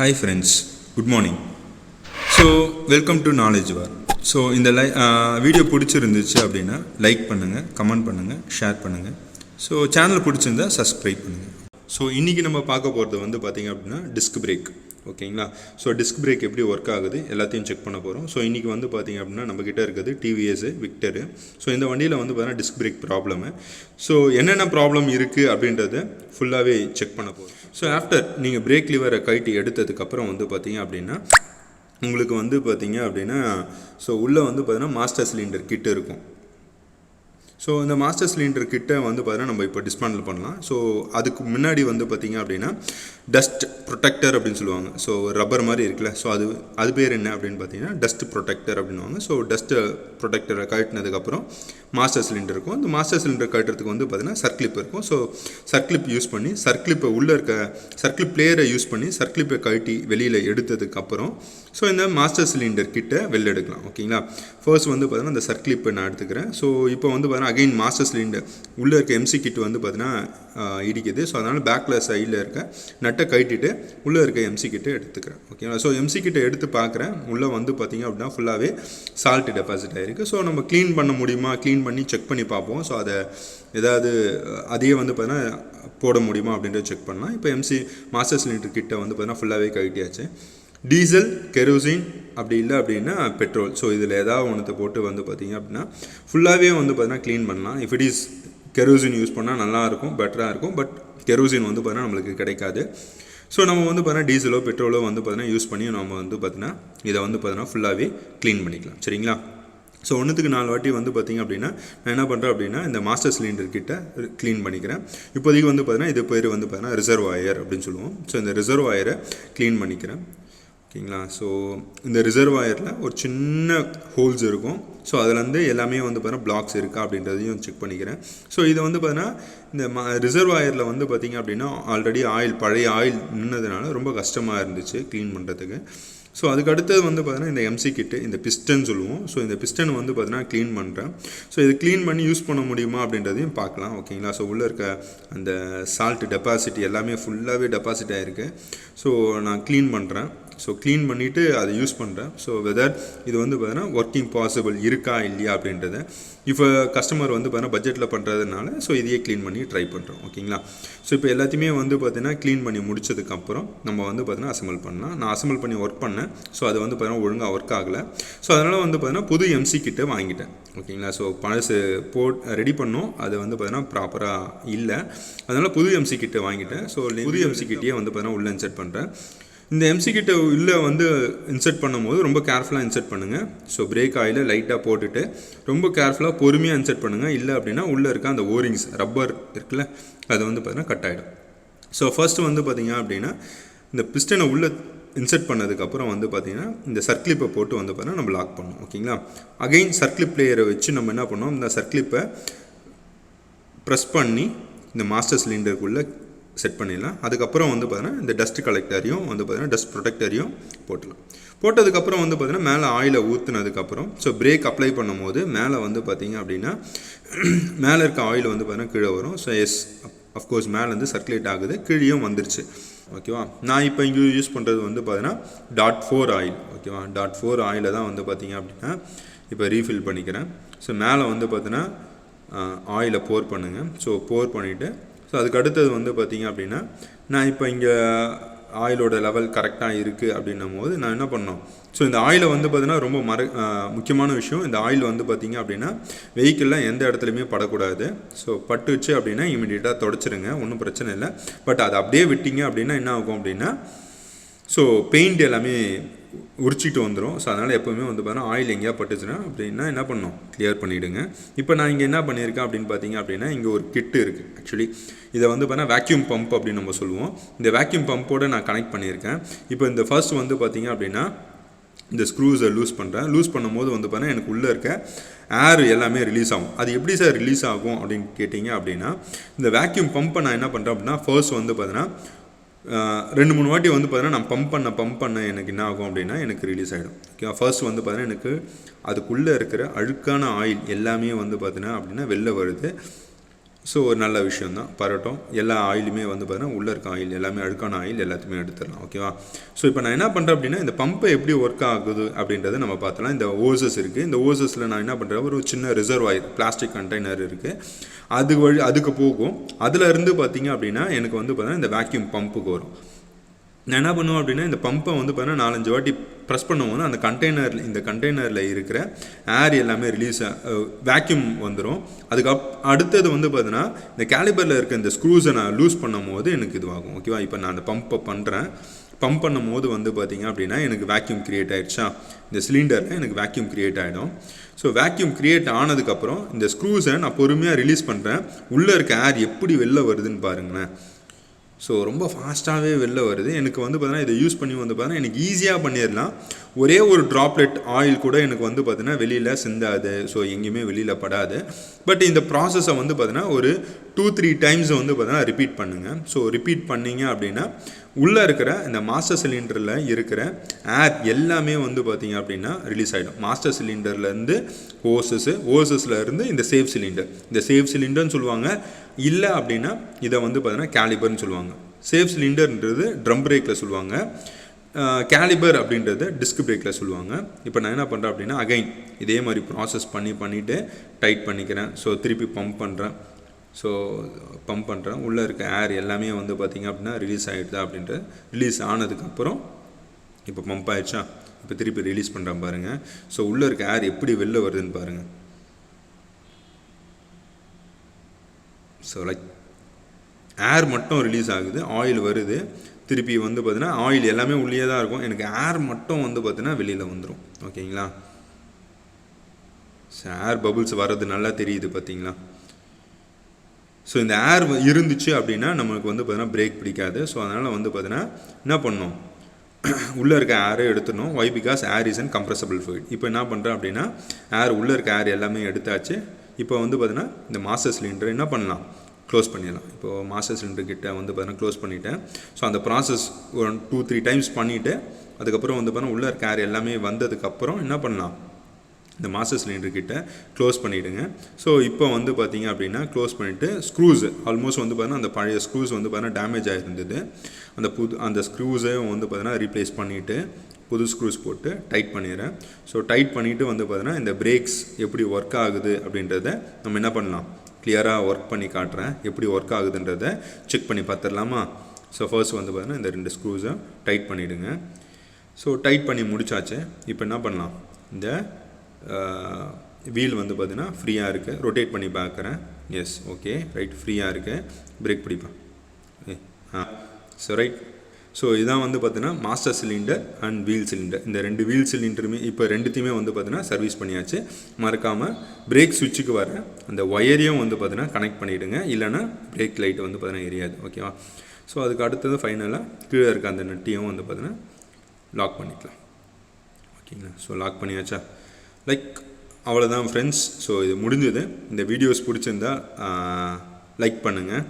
Hi friends, good morning. So welcome to knowledge war. So இந்த video பிடிச்சிருந்துச்சு அப்படின்னா like பண்ணுங்கள், கமெண்ட் பண்ணுங்கள், ஷேர் பண்ணுங்கள். ஸோ சேனல் பிடிச்சிருந்தா சப்ஸ்கிரைப் பண்ணுங்கள். ஸோ இன்றைக்கி நம்ம பார்க்க போகிறது வந்து பார்த்திங்க அப்படின்னா டிஸ்க் பிரேக். ஓகேங்களா? ஸோ டிஸ்க் பிரேக் எப்படி ஒர்க் ஆகுது எல்லாத்தையும் செக் பண்ண போகிறோம். ஸோ இன்றைக்கி வந்து பார்த்திங்க அப்படின்னா நம்மக்கிட்ட இருக்குது TVS Victor. ஸோ இந்த வண்டியில் வந்து பார்த்தீங்கன்னா டிஸ்க் பிரேக் ப்ராப்ளமு. ஸோ என்னென்ன ப்ராப்ளம் இருக்குது அப்படின்றத ஃபுல்லாகவே செக் பண்ண போகிறோம். ஸோ ஆஃப்டர் நீங்கள் பிரேக் லிவரை கழட்டி எடுத்ததுக்கப்புறம் வந்து பார்த்தீங்க அப்படின்னா உங்களுக்கு வந்து பார்த்தீங்க அப்படின்னா ஸோ உள்ளே வந்து பார்த்தீங்கன்னா மாஸ்டர் சிலிண்டர் கிட் இருக்கும். ஸோ இந்த மாஸ்டர் சிலிண்டர் கிட்ட வந்து பார்த்தீங்கன்னா நம்ம இப்போ டிஸ்மேண்டில் பண்ணலாம். ஸோ அதுக்கு முன்னாடி வந்து பார்த்திங்க அப்படின்னா டஸ்ட் ப்ரொடெக்டர் அப்படின்னு சொல்லுவாங்க. ஸோ ரப்பர் மாதிரி இருக்குல்ல, ஸோ அது பேர் என்ன அப்படின்னு பார்த்தீங்கன்னா டஸ்ட் ப்ரொடெக்டர் அப்படின்வாங்க. ஸோ டஸ்ட் ப்ரொடெக்டரை கழட்டினதுக்கப்புறம் மாஸ்டர் சிலிண்டர் இருக்கும். இந்த மாஸ்டர் சிலிண்டர் கழட்டுறதுக்கு வந்து பார்த்தீங்கன்னா சர்க்ளிப் இருக்கும். ஸோ சர்க்ளிப் யூஸ் பண்ணி சர்க்ளிப்பை உள்ளே இருக்க சர்க்ளிப் பிளேயரை யூஸ் பண்ணி சர்க்ளிப்பை கழட்டி வெளியில் எடுத்ததுக்கப்புறம் ஸோ இந்த மாஸ்டர் சிலிண்டர் கிட்ட வெளில எடுக்கலாம். ஓகேங்களா? ஃபர்ஸ்ட் வந்து பார்த்தீங்கன்னா இந்த சர்க்ளிப்பை நான் எடுத்துக்கிறேன். ஸோ இப்போ வந்து பார்த்தீங்கன்னா அகைன் மாஸ்டர் சிலிண்டர் உள்ளே இருக்க MC கிட் வந்து பார்த்தீங்கன்னா இடிக்குது. ஸோ அதனால் பேக்கில் சைடில் இருக்க நட்டை கழட்டிட்டு உள்ளே இருக்க MC கிட்டை எடுத்துக்கிறேன். ஓகேங்களா? ஸோ MC கிட்டை எடுத்து பார்க்குறேன். உள்ளே வந்து பார்த்திங்க அப்படின்னா ஃபுல்லாகவே சால்ட் டெபாசிட் ஆகிருக்கு. ஸோ நம்ம க்ளீன் பண்ண முடியுமா, க்ளீன் பண்ணி செக் பண்ணி பார்ப்போம். ஸோ அதை ஏதாவது அதையே வந்து பார்த்தீங்கன்னா போட முடியுமா அப்படின்றத செக் பண்ணலாம். இப்போ மாஸ்டர் சிலிண்டர் கிட்ட வந்து பார்த்தீங்கன்னா ஃபுல்லாகவே கழட்டியாச்சு. டீசல், கெரோசின் அப்படி இல்லை அப்படின்னா பெட்ரோல். ஸோ இதில் ஏதாவது ஒன்றத்தை போட்டு வந்து பார்த்திங்க அப்படின்னா ஃபுல்லாகவே வந்து பார்த்தீங்கன்னா க்ளீன் பண்ணலாம். If it is kerosene use பண்ணால் நல்லாயிருக்கும், பெட்டராக இருக்கும். பட் கெரோசின் வந்து பார்த்தீங்கன்னா நம்மளுக்கு கிடைக்காது. ஸோ நம்ம வந்து பார்த்தீங்கன்னா டீசலோ பெட்ரோலோ வந்து பார்த்தீங்கன்னா யூஸ் பண்ணி நம்ம வந்து பார்த்தீங்கன்னா இதை வந்து பார்த்தீங்கன்னா ஃபுல்லாகவே க்ளீன் பண்ணிக்கலாம். சரிங்களா? ஸோ 1க்கு 4 வாட்டி வந்து பார்த்திங்க அப்படின்னா நான் என்ன பண்ணுறேன் அப்படின்னா இந்த மாஸ்டர் சிலிண்டர் கிட்ட க்ளீன் பண்ணிக்கிறேன். இப்போதைக்கு வந்து பார்த்தீங்கன்னா இது பேர் வந்து பார்த்தீங்கன்னா ரிசர்வாயர் அப்படின்னு சொல்லுவோம். ஸோ இந்த ரிசர்வாயரை க்ளீன் பண்ணிக்கிறேன். ஓகேங்களா? ஸோ இந்த ரிசர்வாயரில் ஒரு சின்ன ஹோல்ஸ் இருக்கும். ஸோ அதுலேருந்து எல்லாமே வந்து பார்த்தீங்கன்னா பிளாக்ஸ் இருக்கா அப்படின்றதையும் செக் பண்ணிக்கிறேன். ஸோ இதை வந்து பார்த்தீங்கன்னா இந்த ரிசர்வாயரில் வந்து பார்த்திங்க அப்படின்னா ஆல்ரெடி பழைய ஆயில் நின்னதுனால ரொம்ப கஷ்டமாக இருந்துச்சு க்ளீன் பண்ணுறதுக்கு. ஸோ அதுக்கு அடுத்தது வந்து பார்த்தீங்கன்னா இந்த MC கிட்டு, இந்த பிஸ்டன் சொல்லுவோம். ஸோ இந்த பிஸ்டன் வந்து பார்த்தீங்கன்னா க்ளீன் பண்ணுறேன். ஸோ இது க்ளீன் பண்ணி யூஸ் பண்ண முடியுமா அப்படின்றதையும் பார்க்கலாம். ஓகேங்களா? ஸோ உள்ளே இருக்க அந்த சால்ட் டெபாசிட் எல்லாமே ஃபுல்லாகவே டெபாசிட் ஆகிருக்கு. ஸோ நான் க்ளீன் பண்ணுறேன். ஸோ க்ளீன் பண்ணிவிட்டு அதை யூஸ் பண்ணுறேன். ஸோ வெதர் இது வந்து பார்த்தீங்கன்னா ஒர்க்கிங் பாசிபிள் இருக்கா இல்லையா அப்படின்றத இப்போ கஸ்டமர் வந்து பார்த்தீங்கன்னா பட்ஜெட்டில் பண்ணுறதுனால ஸோ இதையே க்ளீன் பண்ணி ட்ரை பண்ணுறோம். ஓகேங்களா? ஸோ இப்போ எல்லாத்தையுமே வந்து பார்த்தீங்கன்னா க்ளீன் பண்ணி முடிச்சதுக்கப்புறம் நம்ம வந்து பார்த்தீங்கன்னா அசம்பிள் பண்ணலாம். நான் அசம்பிள் பண்ணி ஒர்க் பண்ணேன். ஸோ அது வந்து பார்த்தீங்கன்னா ஒழுங்காக ஒர்க் ஆகலை. ஸோ அதனால் வந்து பார்த்தீங்கன்னா புது MC கிட்டை வாங்கிட்டேன். ஓகேங்களா? ஸோ பழசு ரெடி பண்ணோம், அது வந்து பார்த்தீங்கன்னா ப்ராப்பராக இல்லை. அதனால் புது MC கிட்டை வாங்கிட்டேன். ஸோ புது MC கிட்டையே வந்து பார்த்தீங்கன்னா உள்ளே இன்செர்ட் பண்ணுறேன். இந்த MC கிட்ட உள்ளே வந்து இன்செர்ட் பண்ணும்போது ரொம்ப கேர்ஃபுல்லாக இன்செர்ட் பண்ணுங்கள். ஸோ பிரேக் ஆயிலை லைட்டாக போட்டுட்டு ரொம்ப கேர்ஃபுல்லாக பொறுமையாக இன்செர்ட் பண்ணுங்கள். இல்லை அப்படின்னா உள்ளே இருக்க அந்த ஓரிங்ஸ் ரப்பர் இருக்குல்ல, அது வந்து பார்த்தீங்கன்னா கட் ஆகிடும். ஸோ ஃபர்ஸ்ட்டு வந்து பார்த்திங்க அப்படின்னா இந்த பிஸ்டனை உள்ளே இன்செர்ட் பண்ணதுக்கப்புறம் வந்து பார்த்திங்கன்னா இந்த சர்க்ளிப்பை போட்டு வந்து பார்த்தீங்கன்னா நம்ம லாக் பண்ணணும். ஓகேங்களா? அகைன் சர்க்ளிப் பிளேயரை வச்சு நம்ம என்ன பண்ணோம், இந்த சர்க்ளிப்பை ப்ரெஸ் பண்ணி இந்த மாஸ்டர் சிலிண்டருக்குள்ளே செட் பண்ணிடலாம். அதுக்கப்புறம் வந்து பார்த்தீங்கன்னா இந்த டஸ்ட் கலெக்டரையும் வந்து பார்த்தீங்கன்னா டஸ்ட் ப்ரொடெக்டரையும் போட்டலாம். போட்டதுக்கப்புறம் வந்து பார்த்தீங்கன்னா மேலே ஆயிலை ஊற்றுனதுக்கப்புறம் ஸோ பிரேக் அப்ளை பண்ணும்போது மேலே வந்து பார்த்திங்க அப்படின்னா மேலே இருக்க ஆயில் வந்து பார்த்தீங்கன்னா கீழே வரும். ஸோ எஸ் அஃப்கோர்ஸ் மேலே வந்து சர்க்குலேட் ஆகுது, கீழேயும் வந்துருச்சு. ஓகேவா? நான் இப்போ இங்கே யூஸ் பண்ணுறது வந்து பார்த்தீங்கன்னா .4 ஆயில். ஓகேவா? .4 ஆயிலை தான் வந்து பார்த்திங்க அப்படின்னா இப்போ ரீஃபில் பண்ணிக்கிறேன். ஸோ மேலே வந்து பார்த்தீங்கன்னா ஆயிலை போர் பண்ணுங்கள். ஸோ போர் பண்ணிவிட்டு ஸோ அதுக்கு அடுத்தது வந்து பார்த்திங்க அப்படின்னா நான் இப்போ இங்கே ஆயிலோட லெவல் கரெக்டாக இருக்குது அப்படின்னும் போது நான் என்ன பண்ணோம், ஸோ இந்த ஆயிலை வந்து பார்த்திங்கன்னா ரொம்ப முக்கியமான விஷயம். இந்த ஆயில் வந்து பார்த்திங்க அப்படின்னா வெஹிக்கிளில் எந்த இடத்துலையுமே படக்கூடாது. ஸோ பட்டுச்சு அப்படின்னா இமீடியட்டாக தொடச்சிருங்க, ஒன்றும் பிரச்சனை இல்லை. பட் அதை அப்படியே விட்டிங்க அப்படின்னா என்ன ஆகும் அப்படின்னா ஸோ பெயிண்ட் எல்லாமே உரிச்சிட்டு வந்துடும். ஸோ அதனால் எப்போவுமே வந்து பார்த்தீங்கன்னா ஆயில் எங்கேயா பட்டுச்சுன்னா அப்படின்னா என்ன பண்ணணும், கிளியர் பண்ணிவிடுங்க. இப்போ நான் இங்கே என்ன பண்ணியிருக்கேன் அப்படின்னு பார்த்தீங்க அப்படின்னா இங்கே ஒரு கிட்டு இருக்குது. ஆக்சுவலி இதை வந்து பார்த்தீங்கன்னா வேக்யூம் பம்ப் அப்படின்னு நம்ம சொல்லுவோம். இந்த வேக்யூம் பம்போடு நான் கனெக்ட் பண்ணியிருக்கேன். இப்போ இந்த ஃபர்ஸ்ட் வந்து பார்த்திங்க அப்படின்னா இந்த ஸ்க்ரூஸை லூஸ் பண்ணுறேன். லூஸ் பண்ணும்போது வந்து பார்த்தீங்கன்னா எனக்கு உள்ளே இருக்க ஏர் எல்லாமே ரிலீஸ் ஆகும். அது எப்படி சார் ரிலீஸ் ஆகும் அப்படின்னு கேட்டிங்க அப்படின்னா இந்த வேக்யூம் பம்பை நான் என்ன பண்ணுறேன் அப்படின்னா ஃபர்ஸ்ட் வந்து பார்த்தீங்கன்னா 2-3 வாட்டி வந்து பார்த்தீங்கன்னா நான் பம்ப் பண்ண எனக்கு என்ன ஆகும் அப்படின்னா எனக்கு ரிலீஸ் ஆகிடும். ஓகே, ஃபர்ஸ்ட் வந்து பார்த்தீங்கன்னா எனக்கு அதுக்குள்ளே இருக்கிற அழுக்கான ஆயில் எல்லாமே வந்து பார்த்தீங்கன்னா அப்படின்னா வெளில வருது. ஸோ ஒரு நல்ல விஷயம் தான், பரட்டும். எல்லா ஆயிலுமே வந்து பார்த்தீங்கன்னா உள்ளே இருக்க ஆயில் எல்லாமே அழுக்கான ஆயில் எல்லாத்தையுமே எடுத்துடலாம். ஓகேவா? ஸோ இப்போ நான் என்ன பண்ணுறேன் அப்படின்னா, இந்த பம்பை எப்படி ஒர்க் ஆகுது அப்படின்றத நம்ம பார்த்தலாம். இந்த ஓசஸ் இருக்குது. இந்த ஓசஸில் நான் என்ன பண்ணுறேன், ஒரு சின்ன ரிசர்வாயர் பிளாஸ்டிக் கண்டெய்னர் இருக்குது, அதுக்கு போகும். அதில் இருந்து பார்த்தீங்க அப்படின்னா எனக்கு வந்து பார்த்தீங்கன்னா இந்த வேக்யூம் பம்புக்கு வரும். நான் என்ன பண்ணுவேன் அப்படின்னா, இந்த பம்பை வந்து பார்த்தீங்கன்னா 4-5 வாட்டி ப்ரெஸ் பண்ணும்போது அந்த கண்டெய்னரில் இருக்கிற ஏர் எல்லாமே வேக்யூம் வந்துடும். அடுத்தது வந்து பார்த்தீங்கன்னா இந்த கேலிபரில் இருக்க இந்த ஸ்க்ரூஸை நான் லூஸ் பண்ணும் போது எனக்கு இதுவாகும். ஓகேவா? இப்போ நான் அந்த பம்ப் பண்ணும் போது வந்து பார்த்தீங்க அப்படின்னா எனக்கு வேக்யூம் க்ரியேட் ஆகிடுச்சா, இந்த சிலிண்டரில் எனக்கு வேக்யூம் க்ரியேட் ஆகிடும். ஸோ வேக்யூம் க்ரியேட் ஆனதுக்கப்புறம் இந்த ஸ்க்ரூஸை நான் பொறுமையாக ரிலீஸ் பண்ணுறேன். உள்ளே இருக்க ஏர் எப்படி வெளில வருதுன்னு பாருங்களேன். ஸோ ரொம்ப ஃபாஸ்ட்டாகவே வெளில வருது. எனக்கு வந்து பார்த்தீங்கன்னா இதை யூஸ் பண்ணி வந்து பார்த்தீங்கன்னா எனக்கு ஈஸியாக பண்ணிடலாம். ஒரே ஒரு ட்ராப்லெட் ஆயில் கூட எனக்கு வந்து பார்த்தீங்கன்னா வெளியில் சிந்தாது. ஸோ எங்கேயுமே வெளியில் படாது. பட் இந்த ப்ராசஸை வந்து பார்த்தீங்கன்னா ஒரு 2-3 டைம்ஸ் வந்து பார்த்தீங்கன்னா ரிப்பீட் பண்ணுங்கள். ஸோ ரிப்பீட் பண்ணிங்க அப்படின்னா உள்ளே இருக்கிற இந்த மாஸ்டர் சிலிண்டரில் இருக்கிற ஏர் எல்லாமே வந்து பார்த்தீங்க அப்படின்னா ரிலீஸ் ஆகிடும். மாஸ்டர் சிலிண்டர்லேருந்து ஓசஸில் இருந்து இந்த சேஃப் சிலிண்டர்னு சொல்லுவாங்க. இல்லை அப்படின்னா இதை வந்து பார்த்தீங்கன்னா கேலிபர்னு சொல்லுவாங்க. சேஃப் சிலிண்டர்ன்றது ட்ரம் பிரேக்கில் சொல்லுவாங்க, கேலிபர் அப்படின்றது டிஸ்க் பிரேக்கில் சொல்லுவாங்க. இப்போ நான் என்ன பண்ணுறேன் அப்படின்னா அகைன் இதே மாதிரி ப்ராசஸ் பண்ணிவிட்டு டைட் பண்ணிக்கிறேன். ஸோ திருப்பி பம்ப் பண்ணுறேன். உள்ளே இருக்க ஏர் எல்லாமே வந்து பார்த்திங்க அப்படின்னா ரிலீஸ் ஆகிடுதா அப்படின்ட்டு ரிலீஸ் ஆனதுக்கப்புறம் இப்போ பம்ப் ஆகிடுச்சா, இப்போ திருப்பி ரிலீஸ் பண்ணுறேன் பாருங்கள். ஸோ உள்ளே இருக்க ஏர் எப்படி வெளில வருதுன்னு பாருங்கள். ஸோ லைக் ஏர் மட்டும் ரிலீஸ் ஆகுது, ஆயில் வருது, திருப்பி வந்து பார்த்தீங்கன்னா ஆயில் எல்லாமே உள்ளே தான் இருக்கும், எனக்கு ஏர் மட்டும் வந்து பார்த்தீங்கன்னா வெளியில் வந்துடும். ஓகேங்களா? ஸோ ஏர் பபுள்ஸ் வர்றது நல்லா தெரியுது பார்த்தீங்களா? ஸோ இந்த ஏர் இருந்துச்சு அப்படின்னா நம்மளுக்கு வந்து பார்த்தீங்கன்னா பிரேக் பிடிக்காது. ஸோ அதனால் வந்து பார்த்தீங்கன்னா என்ன பண்ணணும், உள்ளே இருக்க ஏரை எடுத்துடணும். Why because air is an compressible fluid. இப்போ என்ன பண்ணுறேன் அப்படின்னா உள்ளே இருக்க ஏர் எல்லாமே எடுத்தாச்சு. இப்போ வந்து பார்த்தீங்கன்னா இந்த மாஸ்டர் சிலிண்டர் என்ன பண்ணலாம், க்ளோஸ் பண்ணிடலாம். இப்போது மாஸ்டர் சிலிண்டர் கிட்ட வந்து பார்த்தீங்கன்னா க்ளோஸ் பண்ணிவிட்டேன். ஸோ அந்த ப்ராசஸ் ஒரு 2-3 டைம்ஸ் பண்ணிவிட்டு அதுக்கப்புறம் வந்து பார்த்தீங்கன்னா உள்ளே இருக்க ஏர் எல்லாமே வந்ததுக்கப்புறம் என்ன பண்ணலாம், இந்த மாஸ்டர் சிலிண்டர் கிட்ட க்ளோஸ் பண்ணிவிடுங்க. ஸோ இப்போ வந்து பார்த்தீங்க அப்படின்னா க்ளோஸ் பண்ணிவிட்டு ஸ்க்ரூஸ் ஆல்மோஸ்ட் வந்து பார்த்தீங்கன்னா அந்த பழைய ஸ்க்ரூஸ் வந்து பார்த்தீங்கன்னா டேமேஜ் ஆகிருந்தது. அந்த ஸ்க்ரூஸை வந்து பார்த்தீங்கன்னா ரீப்ளேஸ் பண்ணிவிட்டு புது ஸ்க்ரூஸ் போட்டு டைட் பண்ணிடுறேன். ஸோ டைட் பண்ணிவிட்டு வந்து பார்த்தீங்கன்னா இந்த பிரேக்ஸ் எப்படி ஒர்க் ஆகுது அப்படின்றத நம்ம என்ன பண்ணலாம், கிளியராக ஒர்க் பண்ணி காட்டுறேன். எப்படி ஒர்க் ஆகுதுன்றதை செக் பண்ணி பார்த்துடலாமா? ஸோ ஃபர்ஸ்ட் வந்து பார்த்தீங்கன்னா இந்த 2 ஸ்க்ரூஸை டைட் பண்ணிவிடுங்க. ஸோ டைட் பண்ணி முடிச்சாச்சு. இப்போ என்ன பண்ணலாம், இந்த வீல் வந்து பார்த்தீங்கன்னா ஃப்ரீயாக இருக்குது, ரொட்டேட் பண்ணி பார்க்குறேன். எஸ், ஓகே, ரைட், ஃப்ரீயாக இருக்குது. பிரேக் பிடிப்பேன். So right. ஸோ இதான் வந்து பார்த்தீங்கன்னா master cylinder and wheel cylinder. இந்த 2 வீல் சிலிண்டருமே இப்போ ரெண்டுத்தையுமே வந்து பார்த்தீங்கன்னா சர்வீஸ் பண்ணியாச்சு. மறக்காமல் பிரேக் சுவிட்சுக்கு வர அந்த ஒயரையும் வந்து பார்த்தீங்கன்னா கனெக்ட் பண்ணிவிடுங்க, இல்லைனா பிரேக் லைட் வந்து பார்த்தீங்கன்னா எரியாது. ஓகேவா? ஸோ அதுக்கு அடுத்தது ஃபைனலாக கீழே இருக்க அந்த நெட்டையும் வந்து பார்த்தீங்கன்னா லாக் பண்ணிக்கலாம். ஓகேங்களா? ஸோ லாக் பண்ணியாச்சா? லைக் அவ்வளோதான் ஃப்ரெண்ட்ஸ். ஸோ இது முடிஞ்சது. இந்த வீடியோஸ் பிடிச்சிருந்தா லைக் பண்ணுங்கள்.